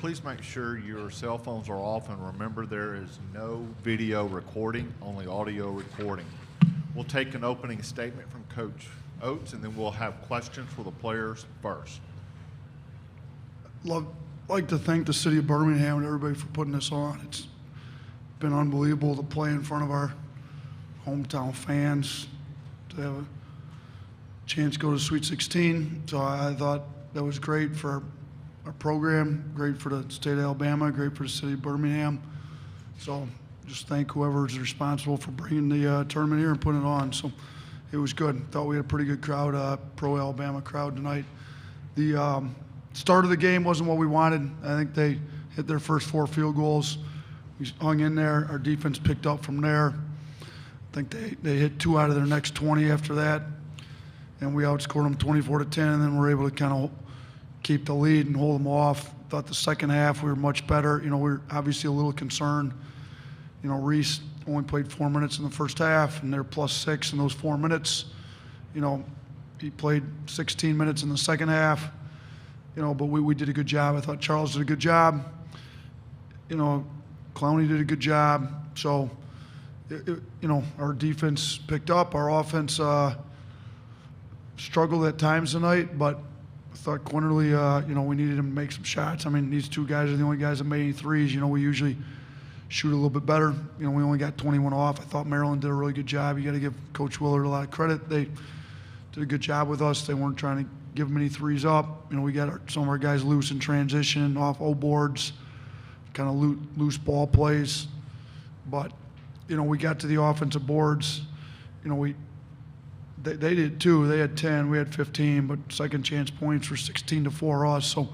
please make sure your cell phones are off, and remember there is no video recording, only audio recording. We'll take an opening statement from Coach Oats, and then we'll have questions for the players first. Like to thank the city of Birmingham and everybody for putting this on. It's been unbelievable to play in front of our hometown fans, to have a chance to go to Sweet 16. So I thought that was great for our program, great for the state of Alabama, great for the city of Birmingham. So just thank whoever's responsible for bringing the tournament here and putting it on. So it was good. Thought we had a pretty good crowd, pro-Alabama crowd tonight. The start of the game wasn't what we wanted. I think they hit their first 4 field goals. We hung in there. Our defense picked up from there. I think they hit 2 out of their next 20 after that, and we outscored them 24-10, and then we're able to kind of keep the lead and hold them off. Thought the second half we were much better. You know, we were obviously a little concerned. You know, Reese only played 4 minutes in the first half, and they're +6 in those 4 minutes. You know, he played 16 minutes in the second half. You know, but we did a good job. I thought Charles did a good job. You know, Clowney did a good job. So, you know, our defense picked up. Our offense struggled at times tonight, but I thought Quinterly, you know, we needed him to make some shots. I mean, these 2 guys are the only guys that made any threes. You know, we usually shoot a little bit better. You know, we only got 21 off. I thought Maryland did a really good job. You got to give Coach Willard a lot of credit. They did a good job with us. They weren't trying to give them any threes up. You know, we got some of our guys loose in transition, off O boards, kind of loose ball plays. But, you know, we got to the offensive boards. You know, they did too. They had 10, we had 15, but second chance points were 16-4 us. So,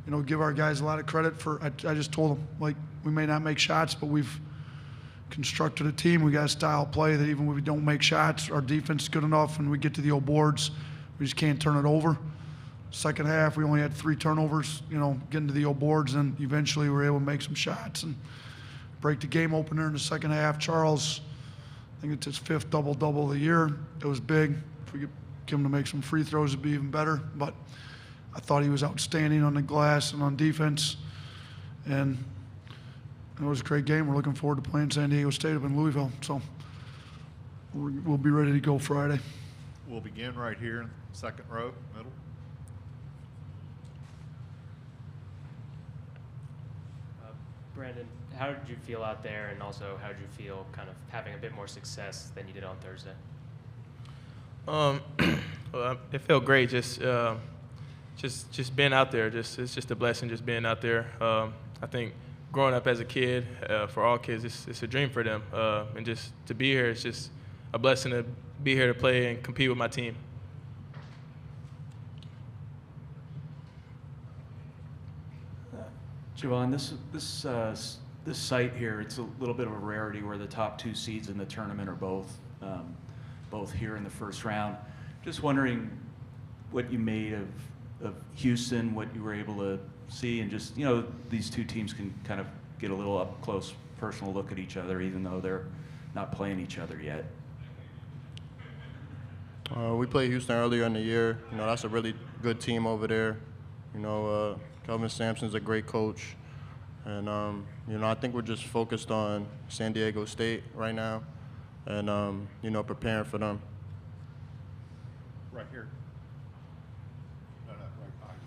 you know, give our guys a lot of credit for. I just told them, like, we may not make shots, but we've constructed a team. We got a style of play that even when we don't make shots, our defense is good enough, and we get to the O boards, we just can't turn it over. Second half, we only had 3 turnovers, you know, getting to the O boards, and eventually we were able to make some shots and break the game opener in the second half. Charles, I think it's his 5th double-double of the year. It was big. If we could get him to make some free throws, it'd be even better. But I thought he was outstanding on the glass and on defense. And it was a great game. We're looking forward to playing San Diego State up in Louisville. So we'll be ready to go Friday. We'll begin right here, second row, middle. Brandon, how did you feel out there, and also how did you feel kind of having a bit more success than you did on Thursday? Well, it felt great. Just being out there. It's just a blessing just being out there. I think growing up as a kid, for all kids, it's a dream for them. And just to be here, it's just a blessing to be here to play and compete with my team. Javon, this site here, it's a little bit of a rarity where the top 2 seeds in the tournament are both here in the first round. Just wondering what you made of Houston, what you were able to see, and just, you know, these 2 teams can kind of get a little up close, personal look at each other, even though they're not playing each other yet. We played Houston earlier in the year. You know, that's a really good team over there. You know, Kelvin Sampson's a great coach. And, you know, I think we're just focused on San Diego State right now and, you know, preparing for them. Right here. No, right behind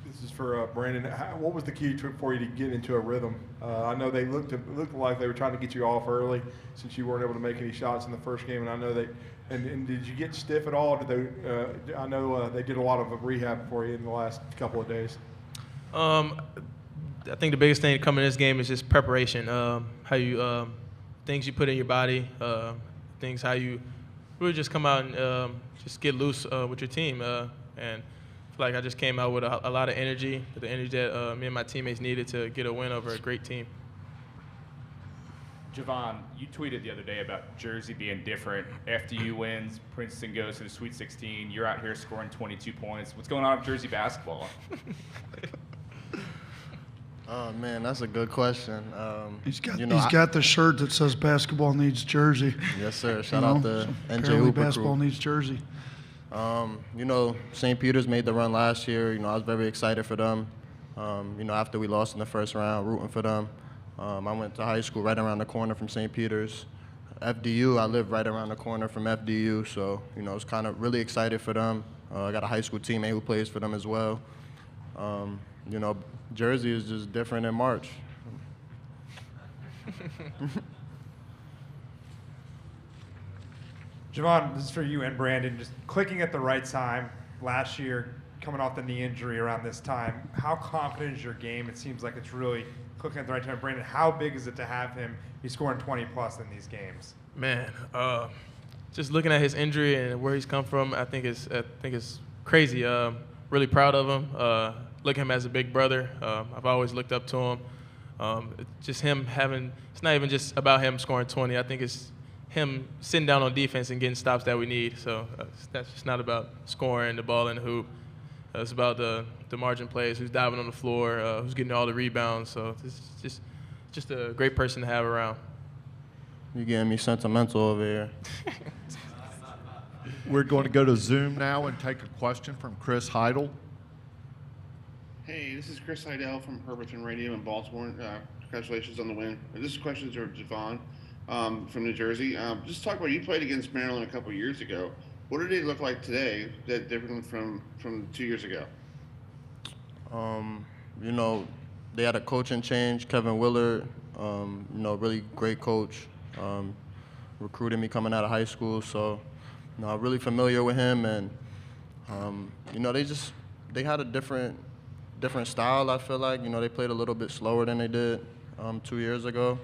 you. This is for Brandon. What was the key for you to get into a rhythm? I know they looked like they were trying to get you off early since you weren't able to make any shots in the first game, and I know they. And did you get stiff at all? Did they? I know they did a lot of rehab for you in the last couple of days. I think the biggest thing coming in this game is just preparation. How you things you put in your body, things how you really just come out and just get loose with your team. And I feel like I just came out with a lot of energy, the energy that me and my teammates needed to get a win over a great team. Javon, you tweeted the other day about Jersey being different. FDU wins, Princeton goes to the Sweet 16. You're out here scoring 22 points. What's going on with Jersey basketball? Oh, man, that's a good question. He's got the shirt that says basketball needs Jersey. Yes, sir. Shout out to NJ apparently Hooper basketball crew. needs Jersey. You know, St. Peter's made the run last year. You know, I was very excited for them. You know, after we lost in the first round, rooting for them. I went to high school right around the corner from St. Peter's. FDU, I live right around the corner from FDU, so, you know, I was kind of really excited for them. I got a high school teammate who plays for them as well. You know, Jersey is just different in March. Javon, this is for you and Brandon. Just clicking at the right time last year, coming off the knee injury around this time. How confident is your game? It seems like it's really clicking at the right time. Brandon, how big is it to have him be scoring 20 plus in these games? Man, just looking at his injury and where he's come from, I think it's crazy. Really proud of him. Look at him as a big brother. I've always looked up to him. Just him having. It's not even just about him scoring 20. I think it's him sitting down on defense and getting stops that we need. So that's just not about scoring the ball in the hoop. It's about the margin plays, who's diving on the floor, who's getting all the rebounds. So it's just a great person to have around. You getting me sentimental over here. We're going to go to Zoom now and take a question from Chris Heidel. Hey, this is Chris Heidel from Herberton Radio in Baltimore. Congratulations on the win. This question is for Javon from New Jersey. Just talk about, you played against Maryland a couple years ago. What do they look like today that different from 2 years ago? You know, they had a coaching change. Kevin Willard, you know, really great coach. Recruited me coming out of high school, so you know, I'm really familiar with him. And you know, they had a different style. I feel like, you know, they played a little bit slower than they did 2 years ago,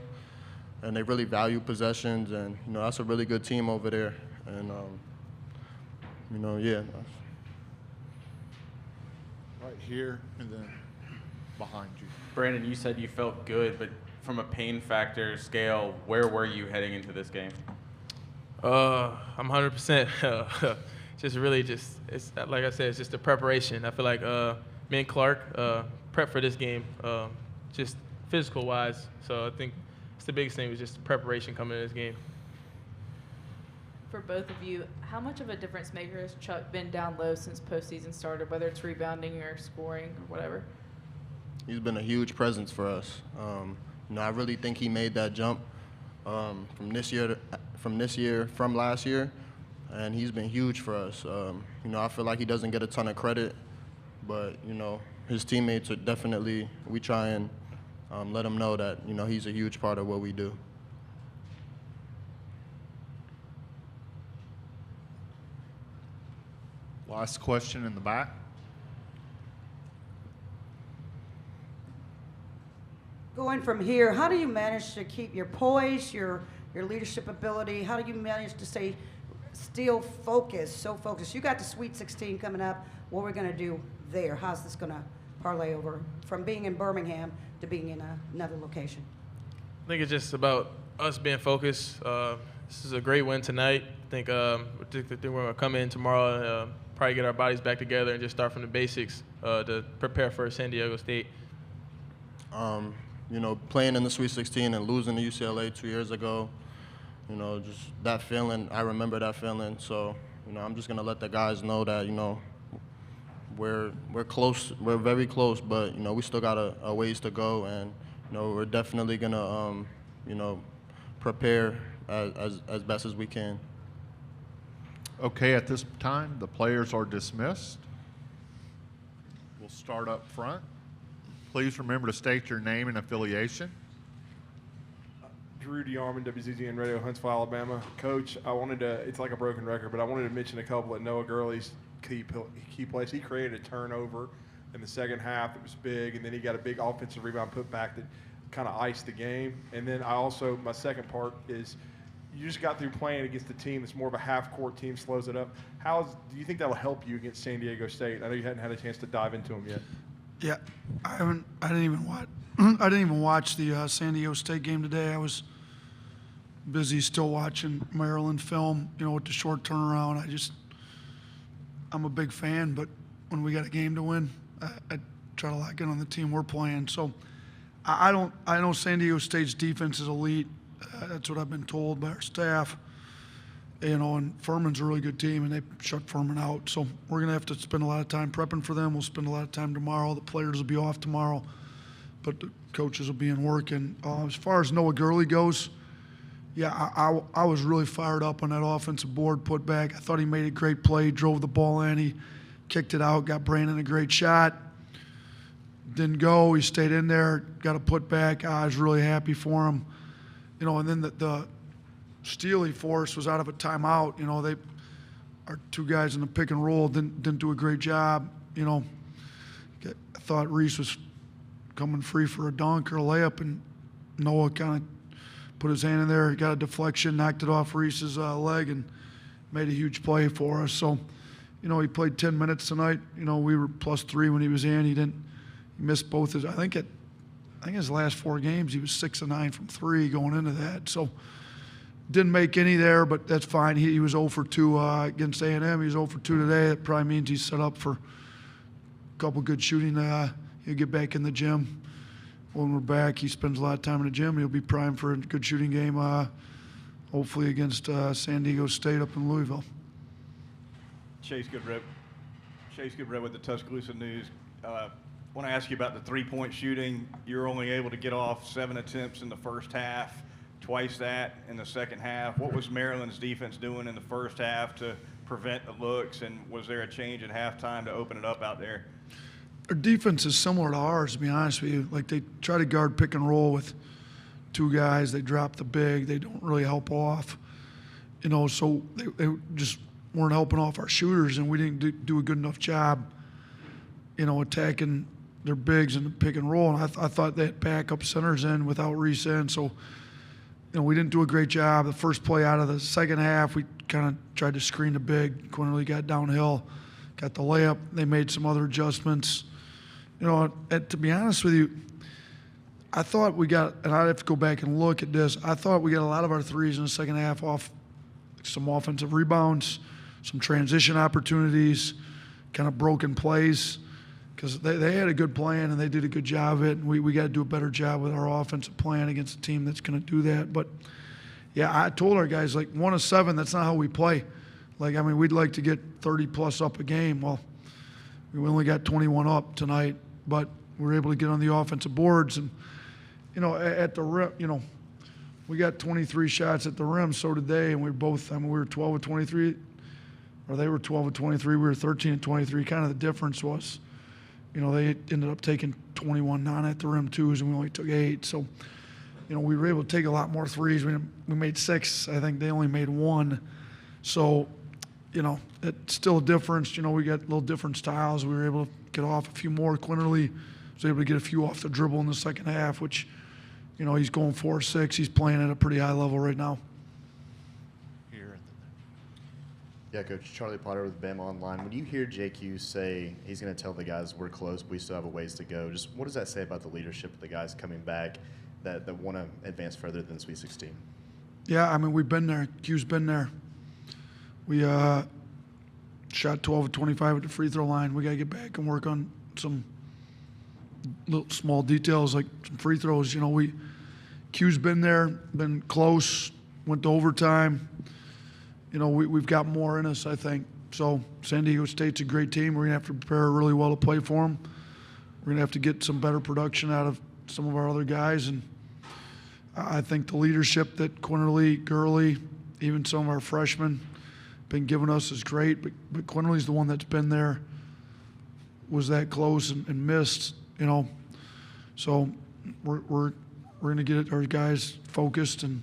and they really value possessions. And you know, that's a really good team over there. And you know, yeah. Right here and then behind you. Brandon, you said you felt good, but from a pain factor scale, where were you heading into this game? I'm 100%. It's like I said, it's just the preparation. I feel like me and Clark prep for this game, just physical-wise. So I think it's the biggest thing was just the preparation coming in this game. For both of you, how much of a difference maker has Chuck been down low since postseason started, whether it's rebounding or scoring or whatever? He's been a huge presence for us. You know, I really think he made that jump from last year, and he's been huge for us. You know, I feel like he doesn't get a ton of credit, but you know, his teammates are definitely. We try and let him know that, you know, he's a huge part of what we do. Last question in the back. Going from here, how do you manage to keep your poise, your leadership ability? How do you manage to stay still focused, so focused? You got the Sweet 16 coming up. What are we going to do there? How's this going to parlay over from being in Birmingham to being in another location? I think it's just about us being focused. This is a great win tonight. I think we're going to come in tomorrow and probably get our bodies back together and just start from the basics to prepare for San Diego State. You know, playing in the Sweet 16 and losing to UCLA 2 years ago, you know, just that feeling, I remember that feeling. So, you know, I'm just going to let the guys know that, you know, we're close, we're very close, but, you know, we still got a ways to go, and, you know, we're definitely going to, you know, prepare as best as we can. Okay, at this time, the players are dismissed. We'll start up front. Please remember to state your name and affiliation. Drew DeArmond, WZZN Radio, Huntsville, Alabama. Coach, I wanted to, it's like a broken record, but I wanted to mention a couple of Noah Gurley's key plays. He created a turnover in the second half that was big, and then he got a big offensive rebound put back that kind of iced the game. And then I also, my second part is, you just got through playing against a team that's more of a half-court team, slows it up. Do you think that'll help you against San Diego State? I know you hadn't had a chance to dive into them yet. Yeah, I didn't even watch the San Diego State game today. I was busy still watching Maryland film, you know, with the short turnaround. I'm a big fan, but when we got a game to win, I try to lock in on the team we're playing. So I know San Diego State's defense is elite. That's what I've been told by our staff. and Furman's a really good team, and they shut Furman out. So we're going to have to spend a lot of time prepping for them. We'll spend a lot of time tomorrow. The players will be off tomorrow, but the coaches will be in work. And as far as Noah Gurley goes, yeah, I was really fired up on that offensive board put back. I thought he made a great play, drove the ball in, he kicked it out, got Brandon a great shot. Didn't go, he stayed in there, got a put back. I was really happy for him. And then the steal he forced was out of a timeout. Our two guys in the pick and roll didn't do a great job. I thought Reese was coming free for a dunk or a layup, and Noah kind of put his hand in there. He got a deflection, knocked it off Reese's leg, and made a huge play for us. So, he played 10 minutes tonight. We were +3 when he was in. He missed both his. I think his last 4 games he was 6 of 9 from 3 going into that. So. Didn't make any there, but that's fine. He was 0 for 2 against A&M. He was 0 for 2 today. That probably means he's set up for a couple good shooting. He'll get back in the gym. When we're back, he spends a lot of time in the gym. He'll be primed for a good shooting game, hopefully against San Diego State up in Louisville. Chase Goodrep with the Tuscaloosa News. Want to ask you about the three-point shooting. You're only able to get off 7 attempts in the first half. Twice that in the second half. What was Maryland's defense doing in the first half to prevent the looks, and was there a change at halftime to open it up out there? Our defense is similar to ours, to be honest with you. Like, they try to guard pick and roll with 2 guys. They drop the big. They don't really help off. So they just weren't helping off our shooters, and we didn't do a good enough job, attacking their bigs in the pick and roll. And I thought they had backup centers in without Reese in, so we didn't do a great job. The first play out of the second half, we kind of tried to screen the big. Quinterly got downhill, got the layup. They made some other adjustments. To be honest with you, I thought we got, and I'd have to go back and look at this, I thought we got a lot of our threes in the second half off some offensive rebounds, some transition opportunities, kind of broken plays, because they had a good plan and they did a good job of it, and we got to do a better job with our offensive plan against a team that's going to do that. But, yeah, I told our guys, 1 of 7, that's not how we play. We'd like to get 30-plus up a game. Well, we only got 21 up tonight, but we were able to get on the offensive boards. And, at the rim, we got 23 shots at the rim, so did they, and we were 12 of 23, or they were 12 of 23, we were 13 of 23. Kind of the difference was, they ended up taking 21 at the rim twos, and we only took 8. So, we were able to take a lot more threes. We made 6. I think they only made 1. So, it's still a difference. We got a little different styles. We were able to get off a few more. Quinterly was able to get a few off the dribble in the second half, which, he's going 4-6. He's playing at a pretty high level right now. Yeah, Coach Charlie Potter with BAM Online. When you hear JQ say he's going to tell the guys we're close, but we still have a ways to go, just what does that say about the leadership of the guys coming back that want to advance further than Sweet 16? Yeah, we've been there. Q's been there. We shot 12 of 25 at the free throw line. We got to get back and work on some little small details like some free throws. Q's been there, been close, went to overtime. We've got more in us, I think. So San Diego State's a great team. We're going to have to prepare really well to play for them. We're going to have to get some better production out of some of our other guys. And I think the leadership that Quinterly, Gurley, even some of our freshmen been giving us is great. But Quinterly's the one that's been there, was that close and missed, So we're going to get our guys focused and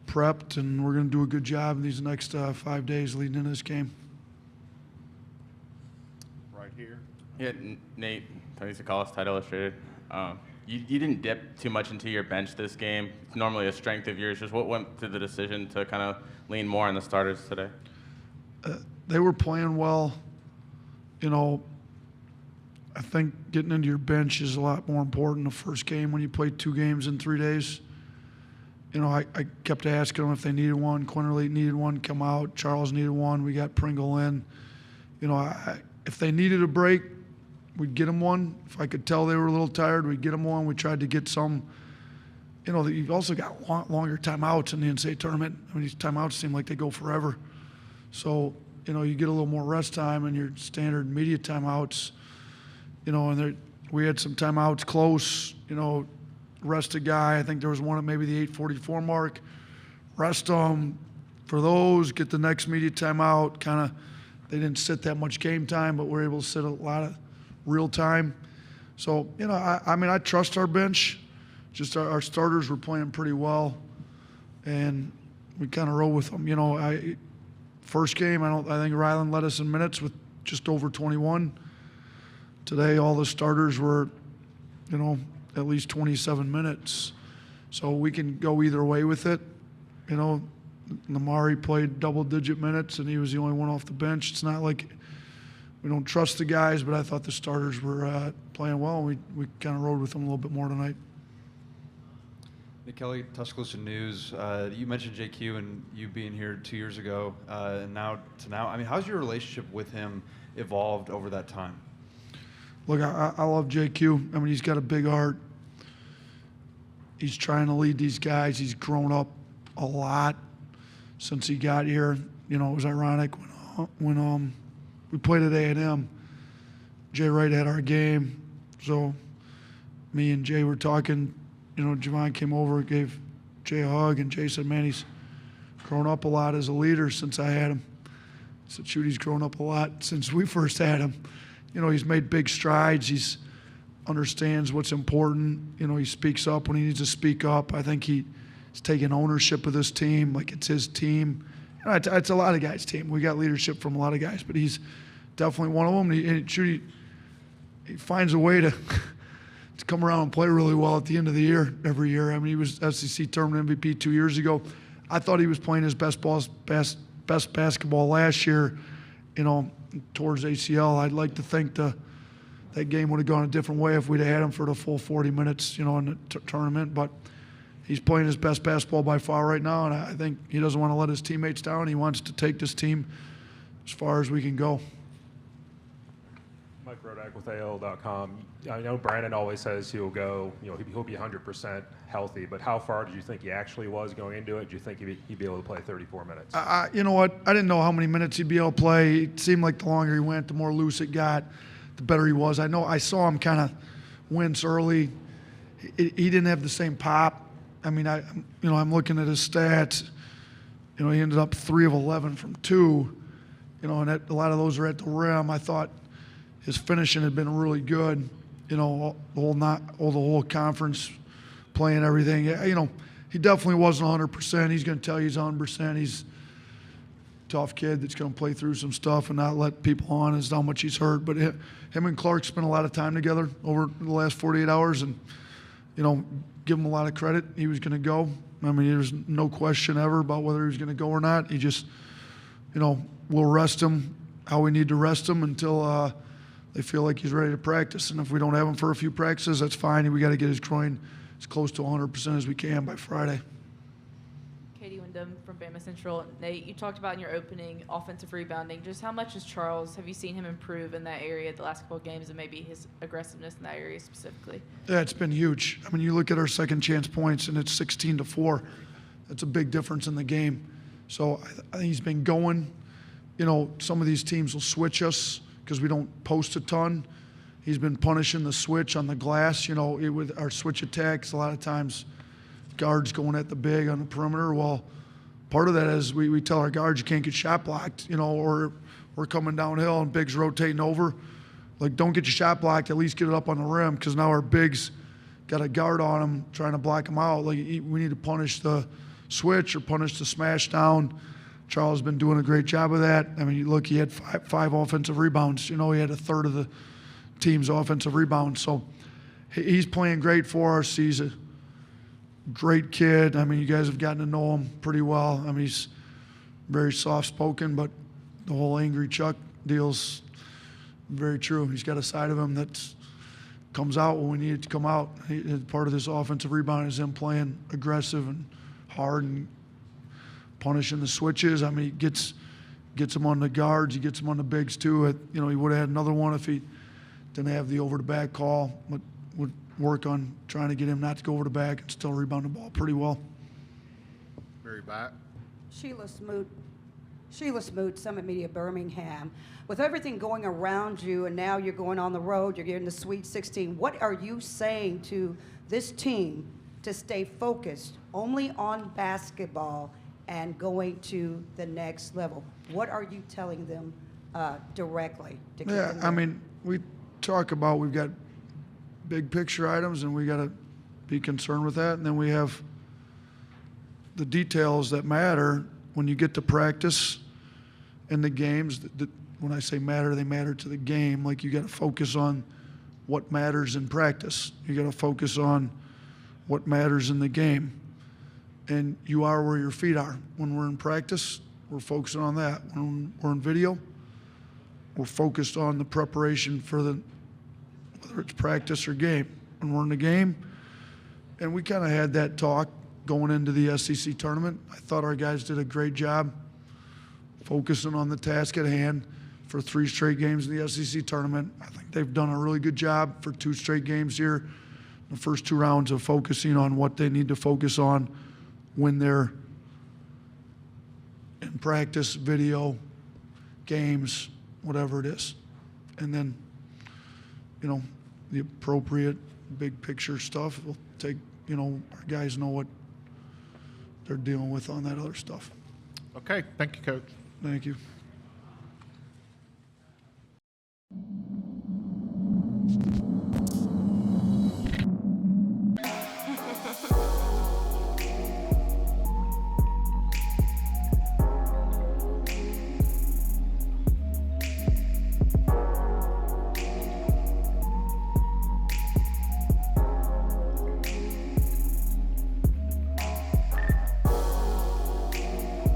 prepped, and we're going to do a good job in these next 5 days leading into this game. Right here. Yeah, Nate, Tony Sakalas, Tide Illustrated. You didn't dip too much into your bench this game. It's normally a strength of yours. Just what went to the decision to kind of lean more on the starters today? They were playing well. I think getting into your bench is a lot more important the first game when you play 2 games in 3 days. I kept asking them if they needed one. Quinterly needed one, come out. Charles needed one. We got Pringle in. If they needed a break, we'd get them one. If I could tell they were a little tired, we'd get them one. We tried to get some. you know, you've also got longer timeouts in the NCAA tournament. I mean, these timeouts seem like they go forever. So, you know, you get a little more rest time in your standard media timeouts, you know, and we had some timeouts close, you know, rest a guy. I think there was one at maybe the 8:44 mark. Rest them for those, get the next media timeout. Kind of, they didn't sit that much game time, but we're able to sit a lot of real time. So, you know, I mean, I trust our bench. Just our starters were playing pretty well, and we kind of roll with them. You know, first game, I think Ryland led us in minutes with just over 21. Today, all the starters were, you know, at least 27 minutes. So we can go either way with it. You know, Namari played double-digit minutes, and he was the only one off the bench. It's not like we don't trust the guys, but I thought the starters were playing well, and we kind of rode with them a little bit more tonight. Nick Kelly, Tuscaloosa News. You mentioned JQ and you being here 2 years ago, and now. I mean, how's your relationship with him evolved over that time? Look, I love JQ. I mean, he's got a big heart. He's trying to lead these guys. He's grown up a lot since he got here. You know, it was ironic when we played at A&M. Jay Wright had our game, so me and Jay were talking. You know, Javon came over, gave Jay a hug, and Jay said, man, he's grown up a lot as a leader since I had him. I said, shoot, he's grown up a lot since we first had him. You know, he's made big strides. He's understands what's important. You know, he speaks up when he needs to speak up. I think he's taken ownership of this team, like it's his team. You know, it's a lot of guys' team. We got leadership from a lot of guys, but he's definitely one of them. He finds a way to come around and play really well at the end of the year every year. I mean, he was SEC tournament MVP 2 years ago. I thought he was playing his best basketball last year, you know, towards ACL. I'd like to think that game would have gone a different way if we'd have had him for the full 40 minutes, you know, in the tournament. But he's playing his best basketball by far right now, and I think he doesn't want to let his teammates down. He wants to take this team as far as we can go. Mike Rodak with AL.com. I know Brandon always says he'll go, you know, he'll be 100% healthy, but how far did you think he actually was going into it? Do you think he'd be able to play 34 minutes? You know what? I didn't know how many minutes he'd be able to play. It seemed like the longer he went, the more loose it got, the better he was. I saw him kind of wince early. He didn't have the same pop. I mean, I'm looking at his stats. You know, he ended up 3 of 11 from 2. You know, and a lot of those are at the rim. I thought his finishing had been really good. You know, the whole conference, playing everything. You know, he definitely wasn't 100%. He's going to tell you he's 100%. He's a tough kid that's going to play through some stuff and not let people on as how much he's hurt. But him and Clark spent a lot of time together over the last 48 hours, and you know, give him a lot of credit. He was going to go. I mean, there's no question ever about whether he was going to go or not. He just, you know, we'll rest him how we need to rest him until they feel like he's ready to practice. And if we don't have him for a few practices, that's fine. We got to get his groin as close to 100% as we can by Friday. Katie Wyndham from Bama Central. Nate, you talked about in your opening offensive rebounding. Just how much have you seen him improve in that area the last couple of games, and maybe his aggressiveness in that area specifically? Yeah, it's been huge. I mean, you look at our second chance points, and it's 16-4. That's a big difference in the game. So I think he's been going. You know, some of these teams will switch us because we don't post a ton. He's been punishing the switch on the glass. You know, with our switch attacks, a lot of times guards going at the big on the perimeter. Well, part of that is we tell our guards you can't get shot blocked, you know, or we're coming downhill and bigs rotating over. Like, don't get your shot blocked, at least get it up on the rim, because now our bigs got a guard on them trying to block them out. Like, we need to punish the switch or punish the smash down. Charles has been doing a great job of that. I mean, look, he had five offensive rebounds. You know, he had a third of the team's offensive rebounds. So he's playing great for us. He's a great kid. I mean, you guys have gotten to know him pretty well. I mean, he's very soft-spoken, but the whole angry Chuck deal's very true. He's got a side of him that comes out when we need it to come out. Part of this offensive rebound is him playing aggressive and hard and punishing the switches. I mean, he gets him on the guards. He gets him on the bigs, too. You know, he would have had another one if he didn't have the over-the-back call. But work on trying to get him not to go over the back and still rebound the ball pretty well. Mary back. Sheila Smoot, Summit Media, Birmingham. With everything going around you, and now you're going on the road, you're getting the Sweet 16, what are you saying to this team to stay focused only on basketball and going to the next level? What are you telling them directly to keep them Yeah, there? I mean, we talk about we've got big picture items, and we got to be concerned with that, and then we have the details that matter when you get to practice and the games. When I say matter, they matter to the game. Like, you got to focus on what matters in practice. You got to focus on what matters in the game. And you are where your feet are. When we're in practice, we're focusing on that. When we're in video, we're focused on the preparation for whether it's practice or game. When we're in the game, and we kind of had that talk going into the SEC tournament. I thought our guys did a great job focusing on the task at hand for 3 straight games in the SEC tournament. I think they've done a really good job for 2 straight games here. The first 2 rounds of focusing on what they need to focus on when they're in practice, video, games, whatever it is. And then, the appropriate big picture stuff will take, our guys know what they're dealing with on that other stuff. Okay, thank you, Coach. Thank you.